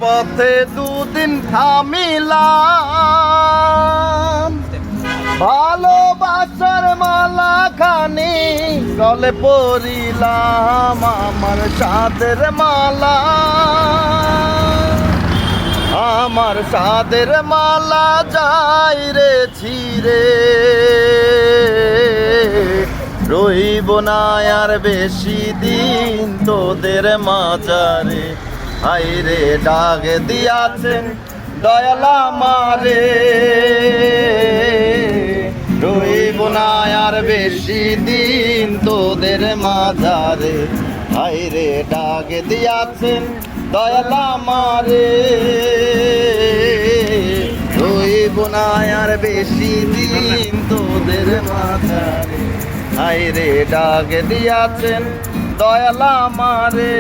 পথে দুদিন থামিলাম, ভালোবাসার মালা খানি গলে পরিলাম। আমার সাদের মালা, আমার সাদের মালা যাই রে ছিড়ে, রইব না আর বেশি দিন তোদের মাঝারে। হাইরে ডাক দিয়াছেন দয়াল আমারে, রইব না আর বেশি দিন তোদের মাঝারে। হাইরে ডাক দিয়াছেন দয়াল আমারে, রইব না আর বেশি দিন তোদের মাঝারে। হাইরে ডাক দিয়াছেন দয়াল আমারে।